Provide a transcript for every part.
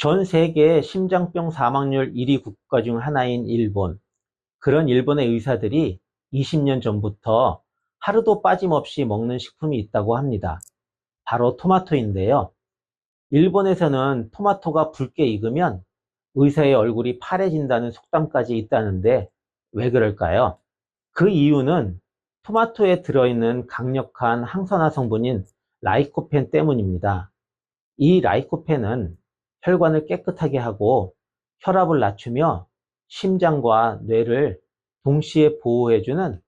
전 세계 심장병 사망률 1위 국가 중 하나인 일본. 그런 일본의 의사들이 20년 전부터 하루도 빠짐없이 먹는 식품이 있다고 합니다. 바로 토마토인데요. 일본에서는 토마토가 붉게 익으면 의사의 얼굴이 파래진다는 속담까지 있다는데 왜 그럴까요? 그 이유는 토마토에 들어있는 강력한 항산화 성분인 라이코펜 때문입니다. 이 라이코펜은 혈관을 깨끗하게 하고 혈압을 낮추며 심장과 뇌를 동시에 보호해주는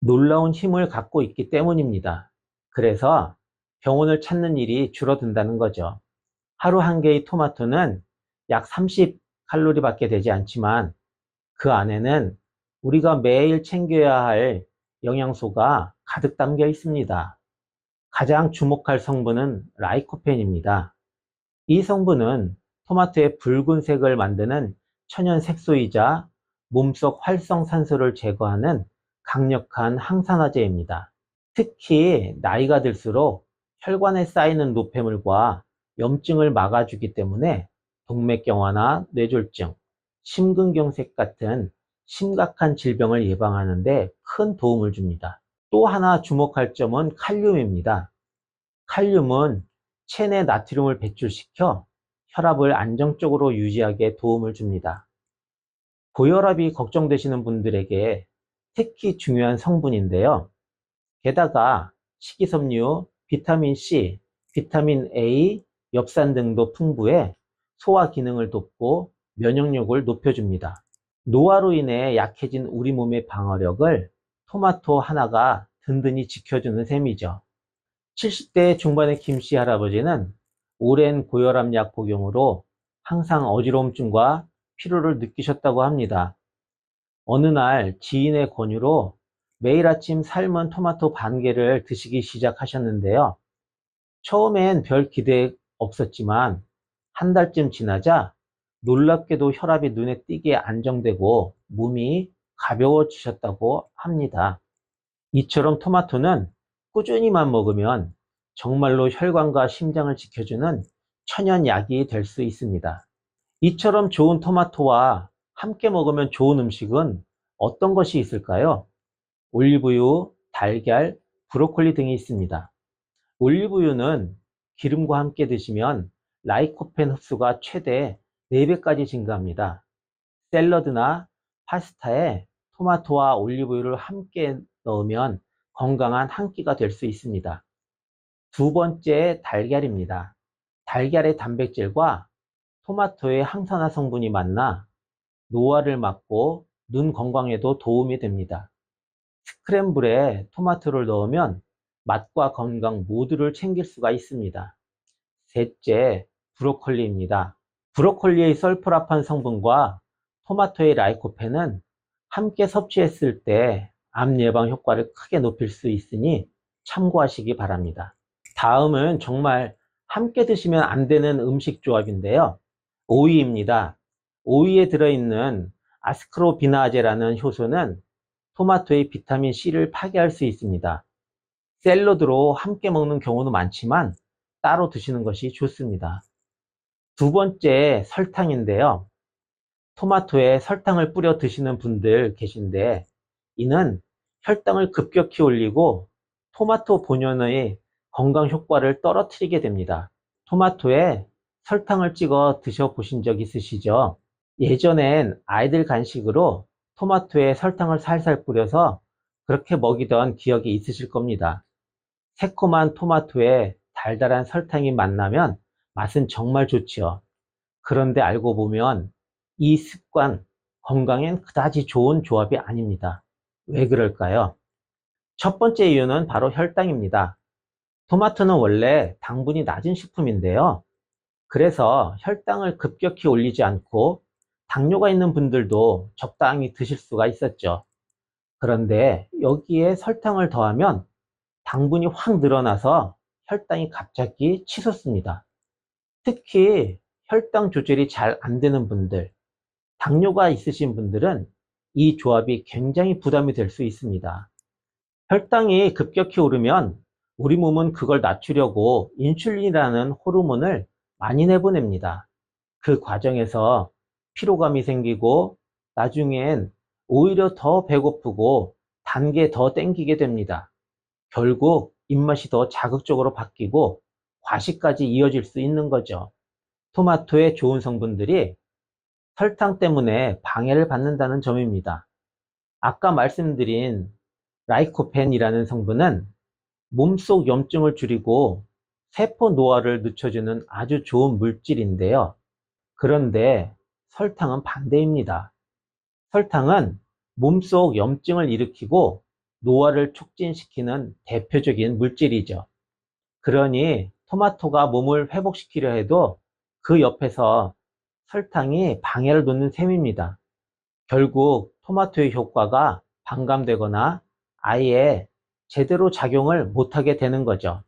놀라운 힘을 갖고 있기 때문입니다. 그래서 병원을 찾는 일이 줄어든다는 거죠. 하루 한 개의 토마토는 약 30칼로리밖에 되지 않지만 그 안에는 우리가 매일 챙겨야 할 영양소가 가득 담겨 있습니다. 가장 주목할 성분은 라이코펜입니다. 이 성분은 토마토의 붉은색을 만드는 천연 색소이자 몸속 활성산소를 제거하는 강력한 항산화제입니다. 특히 나이가 들수록 혈관에 쌓이는 노폐물과 염증을 막아주기 때문에 동맥경화나 뇌졸중, 심근경색 같은 심각한 질병을 예방하는 데 큰 도움을 줍니다. 또 하나 주목할 점은 칼륨입니다. 칼륨은 체내 나트륨을 배출시켜 혈압을 안정적으로 유지하게 도움을 줍니다. 고혈압이 걱정되시는 분들에게 특히 중요한 성분인데요. 게다가 식이섬유, 비타민 C, 비타민 A, 엽산 등도 풍부해 소화 기능을 돕고 면역력을 높여줍니다. 노화로 인해 약해진 우리 몸의 방어력을 토마토 하나가 든든히 지켜주는 셈이죠. 70대 중반의 김씨 할아버지는 오랜 고혈압약 복용으로 항상 어지러움증과 피로를 느끼셨다고 합니다. 어느 날 지인의 권유로 매일 아침 삶은 토마토 반 개를 드시기 시작하셨는데요. 처음엔 별 기대 없었지만 한 달쯤 지나자 놀랍게도 혈압이 눈에 띄게 안정되고 몸이 가벼워지셨다고 합니다. 이처럼 토마토는 꾸준히만 먹으면 정말로 혈관과 심장을 지켜주는 천연약이 될 수 있습니다. 이처럼 좋은 토마토와 함께 먹으면 좋은 음식은 어떤 것이 있을까요? 올리브유, 달걀, 브로콜리 등이 있습니다. 올리브유는 기름과 함께 드시면 라이코펜 흡수가 최대 4배까지 증가합니다. 샐러드나 파스타에 토마토와 올리브유를 함께 넣으면 건강한 한 끼가 될 수 있습니다. 두 번째, 달걀입니다. 달걀의 단백질과 토마토의 항산화 성분이 만나 노화를 막고 눈 건강에도 도움이 됩니다. 스크램블에 토마토를 넣으면 맛과 건강 모두를 챙길 수가 있습니다. 셋째, 브로콜리입니다. 브로콜리의 설프라판 성분과 토마토의 라이코펜은 함께 섭취했을 때 암 예방 효과를 크게 높일 수 있으니 참고하시기 바랍니다. 다음은 정말 함께 드시면 안 되는 음식 조합인데요. 오이입니다. 오이에 들어있는 아스크로비나제라는 효소는 토마토의 비타민 C를 파괴할 수 있습니다. 샐러드로 함께 먹는 경우는 많지만 따로 드시는 것이 좋습니다. 두 번째, 설탕인데요. 토마토에 설탕을 뿌려 드시는 분들 계신데 이는 혈당을 급격히 올리고 토마토 본연의 건강 효과를 떨어뜨리게 됩니다. 토마토에 설탕을 찍어 드셔보신 적 있으시죠? 예전엔 아이들 간식으로 토마토에 설탕을 살살 뿌려서 그렇게 먹이던 기억이 있으실 겁니다. 새콤한 토마토에 달달한 설탕이 만나면 맛은 정말 좋지요. 그런데 알고 보면 이 습관, 건강엔 그다지 좋은 조합이 아닙니다. 왜 그럴까요? 첫 번째 이유는 바로 혈당입니다. 토마토는 원래 당분이 낮은 식품인데요. 그래서 혈당을 급격히 올리지 않고 당뇨가 있는 분들도 적당히 드실 수가 있었죠. 그런데 여기에 설탕을 더하면 당분이 확 늘어나서 혈당이 갑자기 치솟습니다. 특히 혈당 조절이 잘 안 되는 분들, 당뇨가 있으신 분들은 이 조합이 굉장히 부담이 될 수 있습니다. 혈당이 급격히 오르면 우리 몸은 그걸 낮추려고 인슐린이라는 호르몬을 많이 내보냅니다. 그 과정에서 피로감이 생기고 나중엔 오히려 더 배고프고 단 게 더 땡기게 됩니다. 결국 입맛이 더 자극적으로 바뀌고 과식까지 이어질 수 있는 거죠. 토마토의 좋은 성분들이 설탕 때문에 방해를 받는다는 점입니다. 아까 말씀드린 라이코펜이라는 성분은 몸속 염증을 줄이고 세포 노화를 늦춰주는 아주 좋은 물질인데요. 그런데 설탕은 반대입니다. 설탕은 몸속 염증을 일으키고 노화를 촉진시키는 대표적인 물질이죠. 그러니 토마토가 몸을 회복시키려 해도 그 옆에서 설탕이 방해를 놓는 셈입니다. 결국 토마토의 효과가 반감되거나 아예 제대로 작용을 못하게 되는 거죠.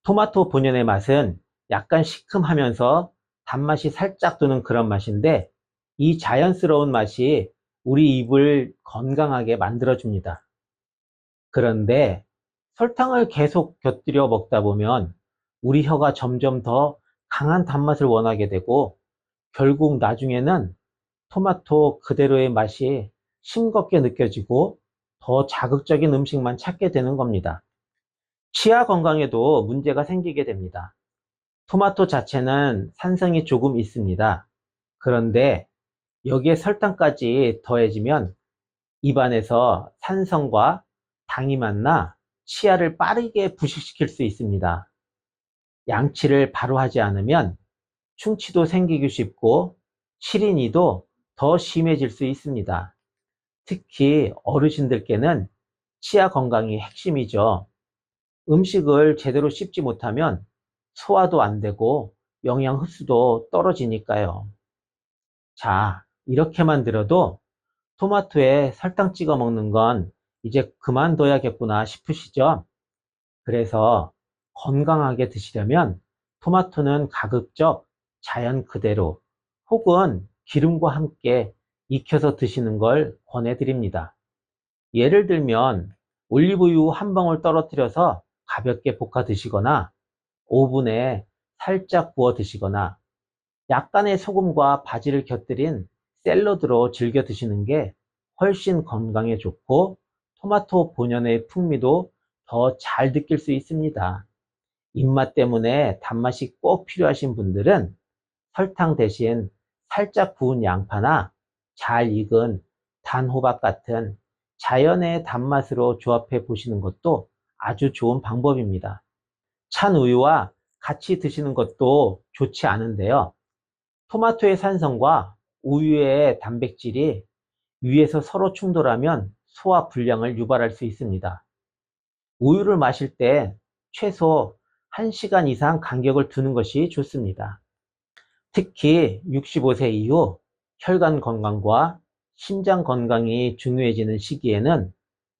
토마토 본연의 맛은 약간 시큼하면서 단맛이 살짝 도는 그런 맛인데 이 자연스러운 맛이 우리 입을 건강하게 만들어줍니다. 그런데 설탕을 계속 곁들여 먹다 보면 우리 혀가 점점 더 강한 단맛을 원하게 되고 결국 나중에는 토마토 그대로의 맛이 싱겁게 느껴지고 더 자극적인 음식만 찾게 되는 겁니다. 치아 건강에도 문제가 생기게 됩니다. 토마토 자체는 산성이 조금 있습니다. 그런데 여기에 설탕까지 더해지면 입안에서 산성과 당이 만나 치아를 빠르게 부식시킬 수 있습니다. 양치를 바로 하지 않으면 충치도 생기기 쉽고 시린이도 더 심해질 수 있습니다. 특히 어르신들께는 치아 건강이 핵심이죠. 음식을 제대로 씹지 못하면 소화도 안 되고 영양 흡수도 떨어지니까요. 자, 이렇게만 들어도 토마토에 설탕 찍어 먹는 건 이제 그만둬야겠구나 싶으시죠? 그래서 건강하게 드시려면 토마토는 가급적 자연 그대로 혹은 기름과 함께 익혀서 드시는 걸 권해드립니다. 예를 들면 올리브유 한 방울 떨어뜨려서 가볍게 볶아 드시거나 오븐에 살짝 구워 드시거나 약간의 소금과 바지를 곁들인 샐러드로 즐겨 드시는 게 훨씬 건강에 좋고 토마토 본연의 풍미도 더 잘 느낄 수 있습니다. 입맛 때문에 단맛이 꼭 필요하신 분들은 설탕 대신 살짝 구운 양파나 잘 익은 단호박 같은 자연의 단맛으로 조합해 보시는 것도 아주 좋은 방법입니다. 찬 우유와 같이 드시는 것도 좋지 않은데요. 토마토의 산성과 우유의 단백질이 위에서 서로 충돌하면 소화 불량을 유발할 수 있습니다. 우유를 마실 때 최소 1시간 이상 간격을 두는 것이 좋습니다. 특히 65세 이후 혈관 건강과 심장 건강이 중요해지는 시기에는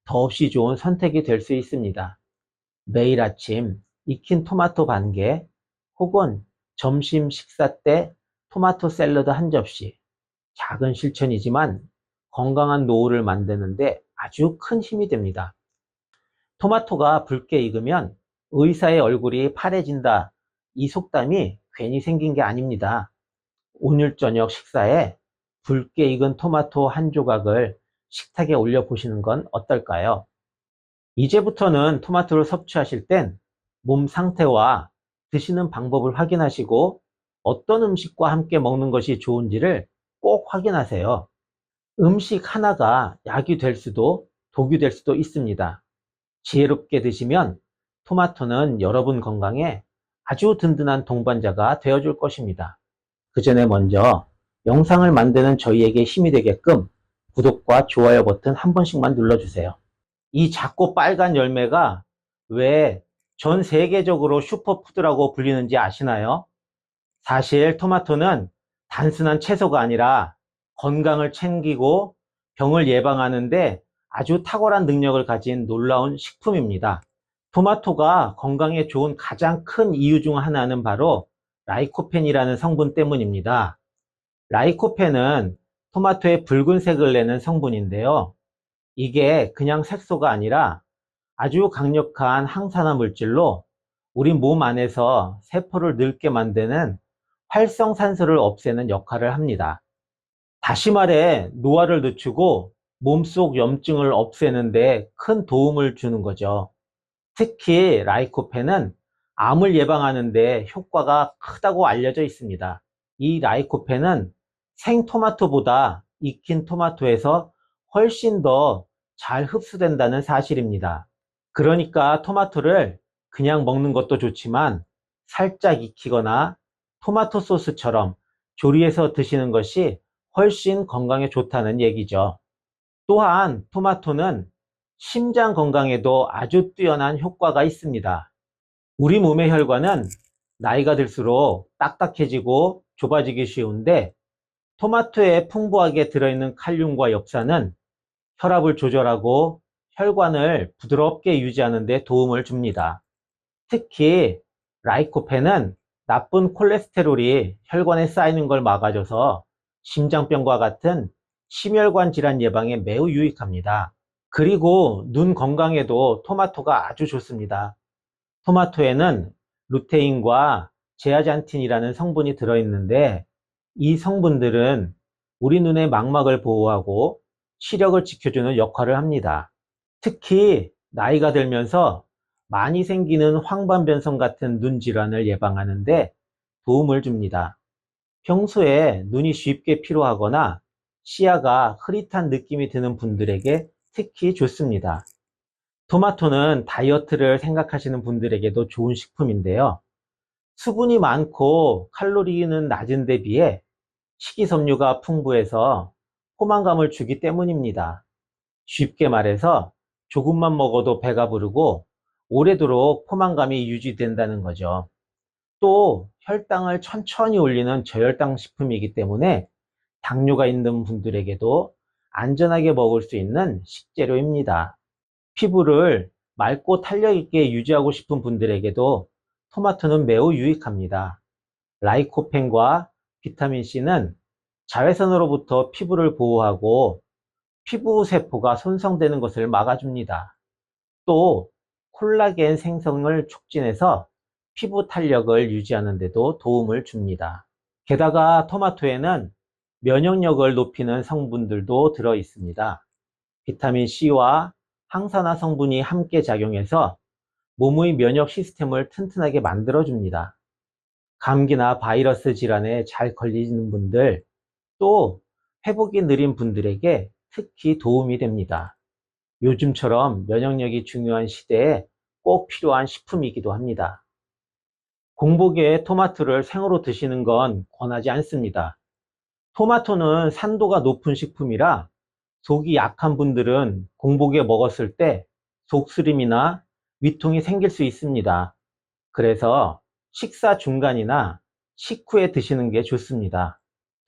더없이 좋은 선택이 될 수 있습니다. 매일 아침 익힌 토마토 반 개 혹은 점심 식사 때 토마토 샐러드 한 접시. 작은 실천이지만 건강한 노후를 만드는데 아주 큰 힘이 됩니다. 토마토가 붉게 익으면 의사의 얼굴이 파래진다. 이 속담이 괜히 생긴 게 아닙니다. 오늘 저녁 식사에 붉게 익은 토마토 한 조각을 식탁에 올려 보시는 건 어떨까요? 이제부터는 토마토를 섭취하실 땐 몸 상태와 드시는 방법을 확인하시고 어떤 음식과 함께 먹는 것이 좋은지를 꼭 확인하세요. 음식 하나가 약이 될 수도 독이 될 수도 있습니다. 지혜롭게 드시면 토마토는 여러분 건강에 아주 든든한 동반자가 되어줄 것입니다. 그 전에 먼저 영상을 만드는 저희에게 힘이 되게끔 구독과 좋아요 버튼 한 번씩만 눌러주세요. 이 작고 빨간 열매가 왜 전 세계적으로 슈퍼푸드라고 불리는지 아시나요? 사실 토마토는 단순한 채소가 아니라 건강을 챙기고 병을 예방하는데 아주 탁월한 능력을 가진 놀라운 식품입니다. 토마토가 건강에 좋은 가장 큰 이유 중 하나는 바로 라이코펜이라는 성분 때문입니다. 라이코펜은 토마토의 붉은색을 내는 성분인데요. 이게 그냥 색소가 아니라 아주 강력한 항산화 물질로 우리 몸 안에서 세포를 늙게 만드는 활성산소를 없애는 역할을 합니다. 다시 말해 노화를 늦추고 몸속 염증을 없애는 데 큰 도움을 주는 거죠. 특히 라이코펜은 암을 예방하는 데 효과가 크다고 알려져 있습니다. 이 라이코펜은 생토마토보다 익힌 토마토에서 훨씬 더 잘 흡수된다는 사실입니다. 그러니까 토마토를 그냥 먹는 것도 좋지만 살짝 익히거나 토마토 소스처럼 조리해서 드시는 것이 훨씬 건강에 좋다는 얘기죠. 또한 토마토는 심장 건강에도 아주 뛰어난 효과가 있습니다. 우리 몸의 혈관은 나이가 들수록 딱딱해지고 좁아지기 쉬운데 토마토에 풍부하게 들어있는 칼륨과 엽산은 혈압을 조절하고 혈관을 부드럽게 유지하는 데 도움을 줍니다. 특히 라이코펜은 나쁜 콜레스테롤이 혈관에 쌓이는 걸 막아줘서 심장병과 같은 심혈관 질환 예방에 매우 유익합니다. 그리고 눈 건강에도 토마토가 아주 좋습니다. 토마토에는 루테인과 제아잔틴이라는 성분이 들어있는데 이 성분들은 우리 눈의 망막을 보호하고 시력을 지켜주는 역할을 합니다. 특히 나이가 들면서 많이 생기는 황반변성 같은 눈 질환을 예방하는 데 도움을 줍니다. 평소에 눈이 쉽게 피로하거나 시야가 흐릿한 느낌이 드는 분들에게 특히 좋습니다. 토마토는 다이어트를 생각하시는 분들에게도 좋은 식품인데요. 수분이 많고 칼로리는 낮은 데 비해 식이섬유가 풍부해서 포만감을 주기 때문입니다. 쉽게 말해서 조금만 먹어도 배가 부르고 오래도록 포만감이 유지된다는 거죠. 또 혈당을 천천히 올리는 저혈당 식품이기 때문에 당뇨가 있는 분들에게도 안전하게 먹을 수 있는 식재료입니다. 피부를 맑고 탄력 있게 유지하고 싶은 분들에게도 토마토는 매우 유익합니다. 라이코펜과 비타민C는 자외선으로부터 피부를 보호하고 피부 세포가 손상되는 것을 막아줍니다. 또 콜라겐 생성을 촉진해서 피부 탄력을 유지하는 데도 도움을 줍니다. 게다가 토마토에는 면역력을 높이는 성분들도 들어 있습니다. 비타민 C와 항산화 성분이 함께 작용해서 몸의 면역 시스템을 튼튼하게 만들어줍니다. 감기나 바이러스 질환에 잘 걸리는 분들, 또 회복이 느린 분들에게 특히 도움이 됩니다. 요즘처럼 면역력이 중요한 시대에 꼭 필요한 식품이기도 합니다. 공복에 토마토를 생으로 드시는 건 권하지 않습니다. 토마토는 산도가 높은 식품이라 속이 약한 분들은 공복에 먹었을 때 속쓰림이나 위통이 생길 수 있습니다. 그래서 식사 중간이나 식후에 드시는 게 좋습니다.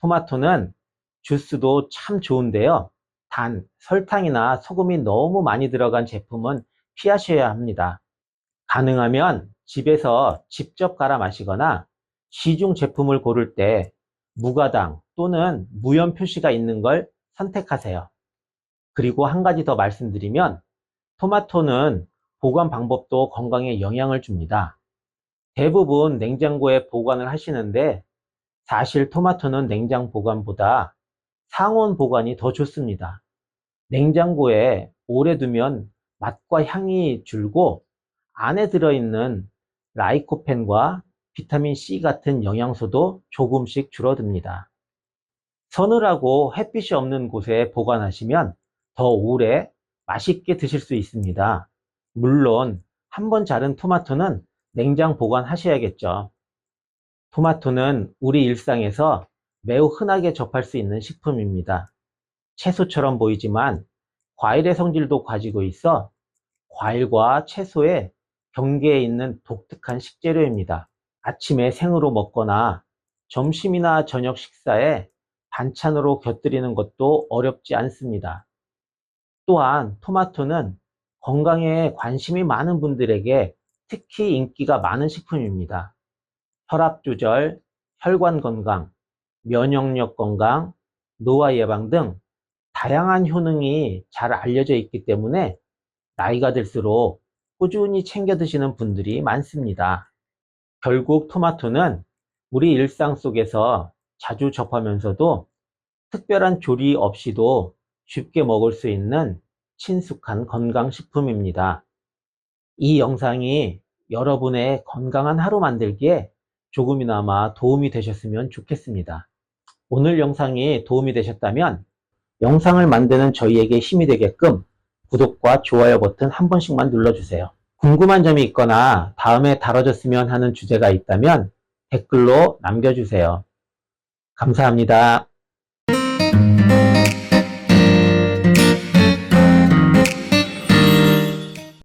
토마토는 주스도 참 좋은데요. 단, 설탕이나 소금이 너무 많이 들어간 제품은 피하셔야 합니다. 가능하면 집에서 직접 갈아 마시거나 시중 제품을 고를 때 무가당 또는 무염 표시가 있는 걸 선택하세요. 그리고 한 가지 더 말씀드리면 토마토는 보관 방법도 건강에 영향을 줍니다. 대부분 냉장고에 보관을 하시는데 사실 토마토는 냉장 보관보다 상온 보관이 더 좋습니다. 냉장고에 오래 두면 맛과 향이 줄고 안에 들어있는 라이코펜과 비타민 C 같은 영양소도 조금씩 줄어듭니다. 서늘하고 햇빛이 없는 곳에 보관하시면 더 오래 맛있게 드실 수 있습니다. 물론 한번 자른 토마토는 냉장 보관하셔야겠죠. 토마토는 우리 일상에서 매우 흔하게 접할 수 있는 식품입니다. 채소처럼 보이지만 과일의 성질도 가지고 있어 과일과 채소의 경계에 있는 독특한 식재료입니다. 아침에 생으로 먹거나 점심이나 저녁 식사에 반찬으로 곁들이는 것도 어렵지 않습니다. 또한 토마토는 건강에 관심이 많은 분들에게 특히 인기가 많은 식품입니다. 혈압 조절, 혈관 건강, 면역력 건강, 노화 예방 등 다양한 효능이 잘 알려져 있기 때문에 나이가 들수록 꾸준히 챙겨 드시는 분들이 많습니다. 결국 토마토는 우리 일상 속에서 자주 접하면서도 특별한 조리 없이도 쉽게 먹을 수 있는 친숙한 건강식품입니다. 이 영상이 여러분의 건강한 하루 만들기에 조금이나마 도움이 되셨으면 좋겠습니다. 오늘 영상이 도움이 되셨다면 영상을 만드는 저희에게 힘이 되게끔 구독과 좋아요 버튼 한 번씩만 눌러주세요. 궁금한 점이 있거나 다음에 다뤄졌으면 하는 주제가 있다면 댓글로 남겨주세요. 감사합니다.